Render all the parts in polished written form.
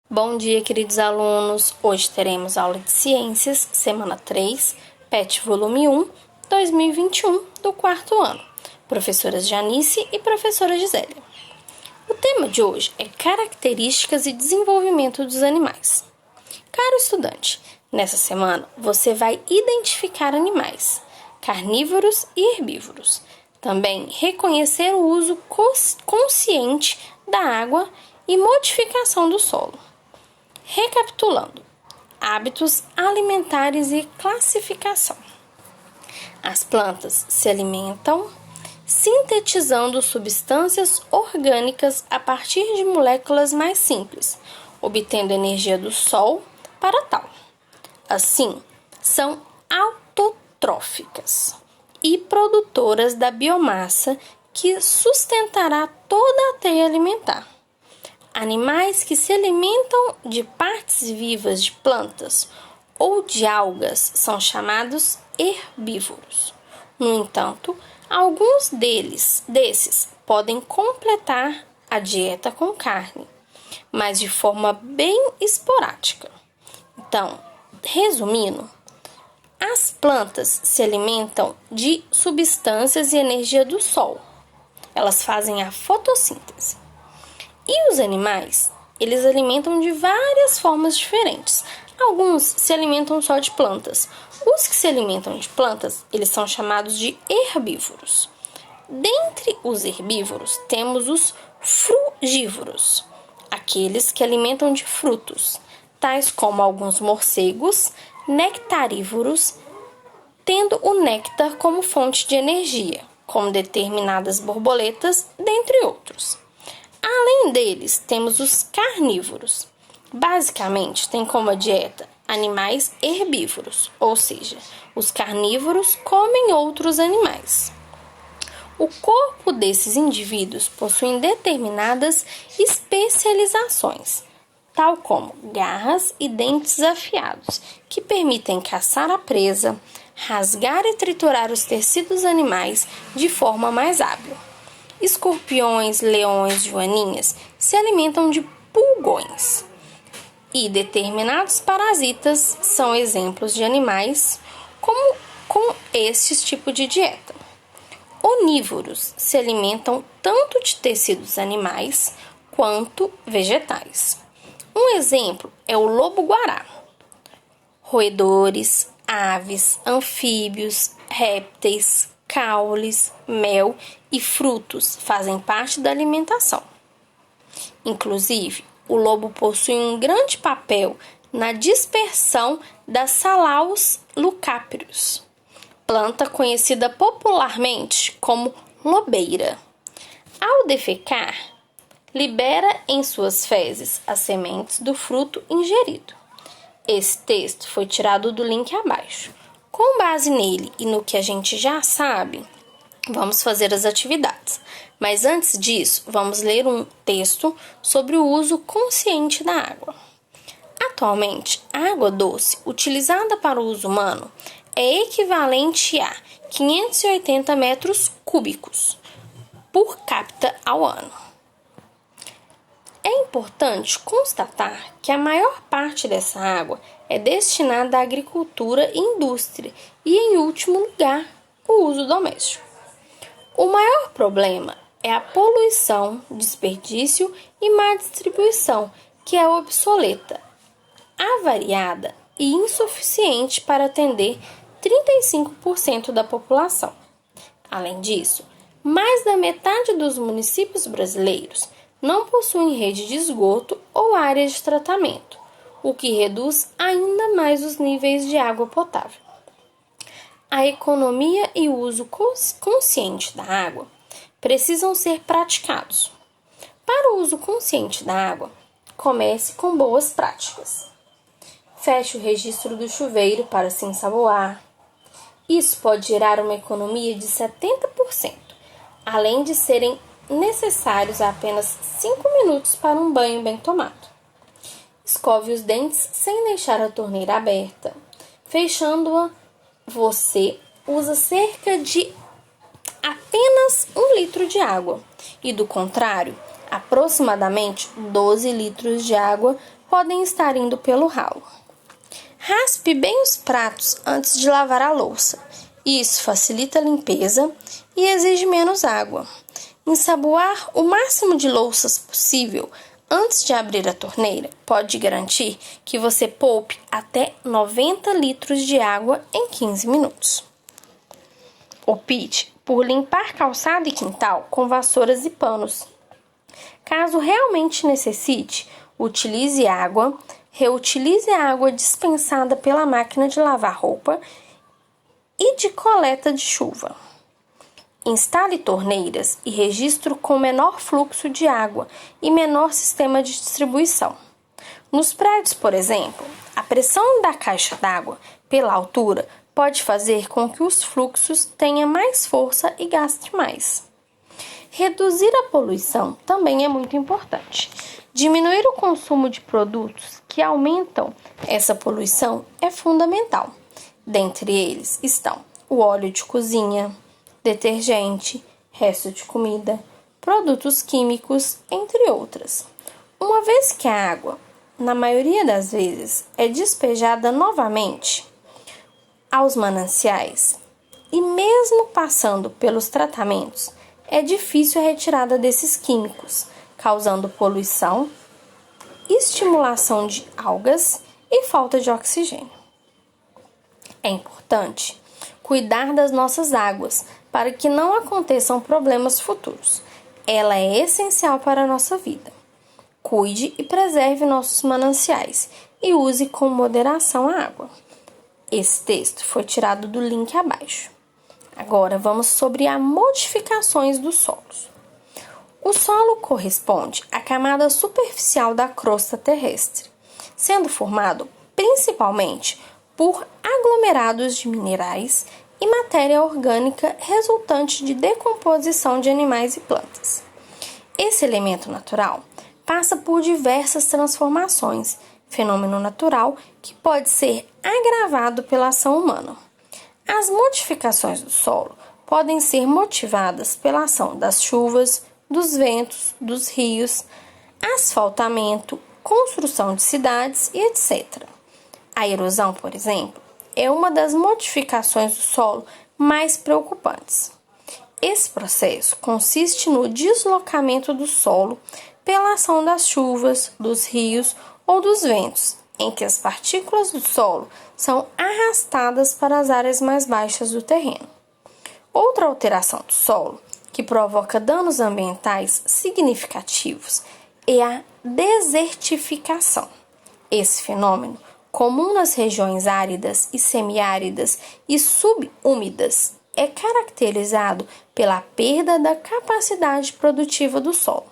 Bom dia, queridos alunos! Hoje teremos aula de Ciências, semana 3, PET volume 1, 2021, do quarto ano. Professoras Janice e professora Gisélia. O tema de hoje é Características e Desenvolvimento dos Animais. Caro estudante, nessa semana você vai identificar animais, carnívoros e herbívoros. Também reconhecer o uso consciente da água e modificação do solo. Recapitulando: hábitos alimentares e classificação. As plantas se alimentam sintetizando substâncias orgânicas a partir de moléculas mais simples, obtendo energia do sol para tal. Assim, são autotróficas e produtoras da biomassa que sustentará toda a teia alimentar. Animais que se alimentam de partes vivas de plantas ou de algas são chamados herbívoros. No entanto, alguns desses podem completar a dieta com carne, mas de forma bem esporádica. Então, resumindo, as plantas se alimentam de substâncias e energia do sol. Elas fazem a fotossíntese. E os animais, eles alimentam de várias formas diferentes. Alguns se alimentam só de plantas. Os que se alimentam de plantas, eles são chamados de herbívoros. Dentre os herbívoros, temos os frugívoros, aqueles que alimentam de frutos, tais como alguns morcegos, nectarívoros, tendo o néctar como fonte de energia, como determinadas borboletas, dentre outros. Além deles, temos os carnívoros. Basicamente, tem como dieta animais herbívoros, ou seja, os carnívoros comem outros animais. O corpo desses indivíduos possui determinadas especializações, tal como garras e dentes afiados, que permitem caçar a presa, rasgar e triturar os tecidos animais de forma mais hábil. Escorpiões, leões, joaninhas se alimentam de pulgões. E determinados parasitas são exemplos de animais com este tipo de dieta. Onívoros se alimentam tanto de tecidos animais quanto vegetais. Um exemplo é o lobo-guará. Roedores, aves, anfíbios, répteis, caules, mel e frutos fazem parte da alimentação. Inclusive, o lobo possui um grande papel na dispersão das Salaus lucáprios, planta conhecida popularmente como lobeira. Ao defecar, libera em suas fezes as sementes do fruto ingerido. Esse texto foi tirado do link abaixo. Com base nele e no que a gente já sabe, vamos fazer as atividades. Mas antes disso, vamos ler um texto sobre o uso consciente da água. Atualmente, a água doce utilizada para o uso humano é equivalente a 580 metros cúbicos por capita ao ano. É importante constatar que a maior parte dessa água é destinada à agricultura e indústria e, em último lugar, o uso doméstico. O maior problema é a poluição, desperdício e má distribuição, que é obsoleta, avariada e insuficiente para atender 35% da população. Além disso, mais da metade dos municípios brasileiros não possuem rede de esgoto ou áreas de tratamento, o que reduz ainda mais os níveis de água potável. A economia e o uso consciente da água precisam ser praticados. Para o uso consciente da água, comece com boas práticas. Feche o registro do chuveiro para se ensaboar. Isso pode gerar uma economia de 70%, além de serem necessários apenas 5 minutos para um banho bem tomado. Escove os dentes sem deixar a torneira aberta. Fechando-a, você usa cerca de apenas 1 litro de água e, do contrário, aproximadamente 12 litros de água podem estar indo pelo ralo. Raspe bem os pratos antes de lavar a louça. Isso facilita a limpeza e exige menos água. Ensaboar o máximo de louças possível antes de abrir a torneira pode garantir que você poupe até 90 litros de água em 15 minutos. Opte por limpar calçada e quintal com vassouras e panos. Caso realmente necessite, utilize água, reutilize a água dispensada pela máquina de lavar roupa e de coleta de chuva. Instale torneiras e registro com menor fluxo de água e menor sistema de distribuição. Nos prédios, por exemplo, a pressão da caixa d'água pela altura pode fazer com que os fluxos tenham mais força e gaste mais. Reduzir a poluição também é muito importante. Diminuir o consumo de produtos que aumentam essa poluição é fundamental. Dentre eles estão o óleo de cozinha, detergente, resto de comida, produtos químicos, entre outras. Uma vez que a água, na maioria das vezes, é despejada novamente aos mananciais e mesmo passando pelos tratamentos, é difícil a retirada desses químicos, causando poluição, estimulação de algas e falta de oxigênio. É importante cuidar das nossas águas para que não aconteçam problemas futuros. Ela é essencial para a nossa vida. Cuide e preserve nossos mananciais e use com moderação a água. Esse texto foi tirado do link abaixo. Agora vamos sobre as modificações dos solos. O solo corresponde à camada superficial da crosta terrestre, sendo formado principalmente por aglomerados de minerais e matéria orgânica resultante de decomposição de animais e plantas. Esse elemento natural passa por diversas transformações, fenômeno natural que pode ser agravado pela ação humana. As modificações do solo podem ser motivadas pela ação das chuvas, dos ventos, dos rios, asfaltamento, construção de cidades e etc. A erosão, por exemplo, é uma das modificações do solo mais preocupantes. Esse processo consiste no deslocamento do solo pela ação das chuvas, dos rios ou dos ventos, em que as partículas do solo são arrastadas para as áreas mais baixas do terreno. Outra alteração do solo, que provoca danos ambientais significativos, é a desertificação. Esse fenômeno, comum nas regiões áridas e semiáridas e subúmidas, é caracterizado pela perda da capacidade produtiva do solo.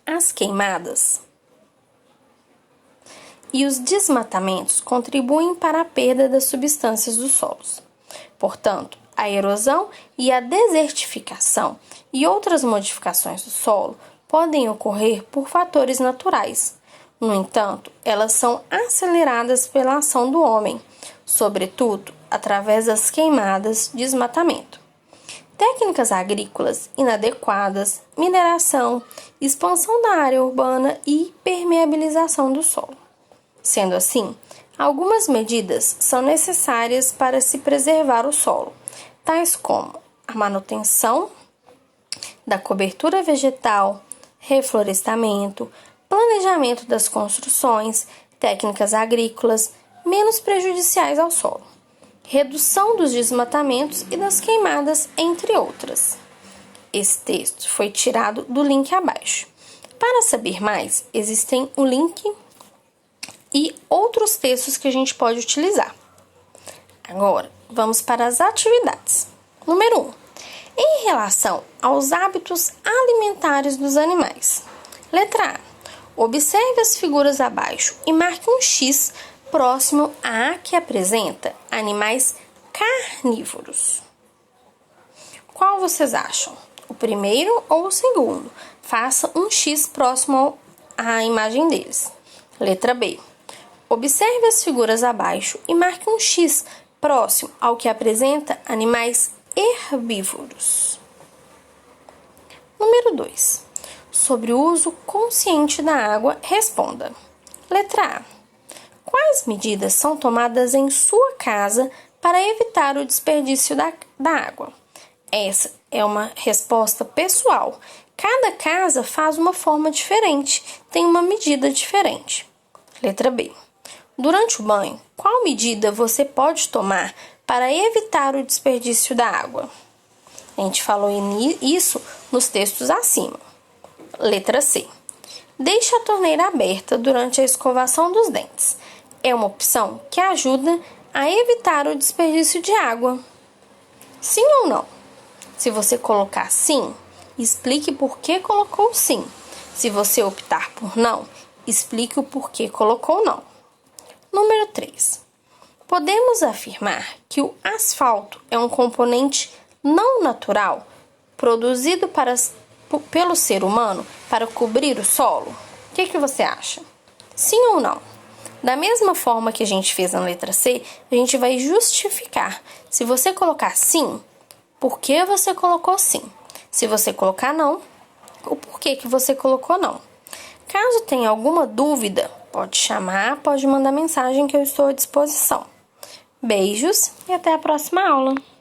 As queimadas e os desmatamentos contribuem para a perda das substâncias dos solos. Portanto, a erosão e a desertificação e outras modificações do solo podem ocorrer por fatores naturais. No entanto, elas são aceleradas pela ação do homem, sobretudo através das queimadas, desmatamento, técnicas agrícolas inadequadas, mineração, expansão da área urbana e permeabilização do solo. Sendo assim, algumas medidas são necessárias para se preservar o solo, tais como a manutenção da cobertura vegetal, reflorestamento, planejamento das construções, técnicas agrícolas menos prejudiciais ao solo, redução dos desmatamentos e das queimadas, entre outras. Esse texto foi tirado do link abaixo. Para saber mais, existem o link e outros textos que a gente pode utilizar. Agora, vamos para as atividades. Número 1. Em relação aos hábitos alimentares dos animais. Letra A. Observe as figuras abaixo e marque um X próximo à que apresenta animais carnívoros. Qual vocês acham? O primeiro ou o segundo? Faça um X próximo à imagem deles. Letra B. Observe as figuras abaixo e marque um X próximo ao que apresenta animais herbívoros. Número 2. Sobre o uso consciente da água, responda. Letra A. Quais medidas são tomadas em sua casa para evitar o desperdício da água? Essa é uma resposta pessoal. Cada casa faz uma forma diferente, tem uma medida diferente. Letra B. Durante o banho, qual medida você pode tomar para evitar o desperdício da água? A gente falou isso nos textos acima. Letra C. Deixe a torneira aberta durante a escovação dos dentes. É uma opção que ajuda a evitar o desperdício de água. Sim ou não? Se você colocar sim, explique por que colocou sim. Se você optar por não, explique o porquê colocou não. Número 3. Podemos afirmar que o asfalto é um componente não natural produzido pelo ser humano para cobrir o solo? O que você acha? Sim ou não? Da mesma forma que a gente fez na letra C, a gente vai justificar. Se você colocar sim, por que você colocou sim? Se você colocar não, o porquê que você colocou não. Caso tenha alguma dúvida, pode chamar, pode mandar mensagem que eu estou à disposição. Beijos e até a próxima aula!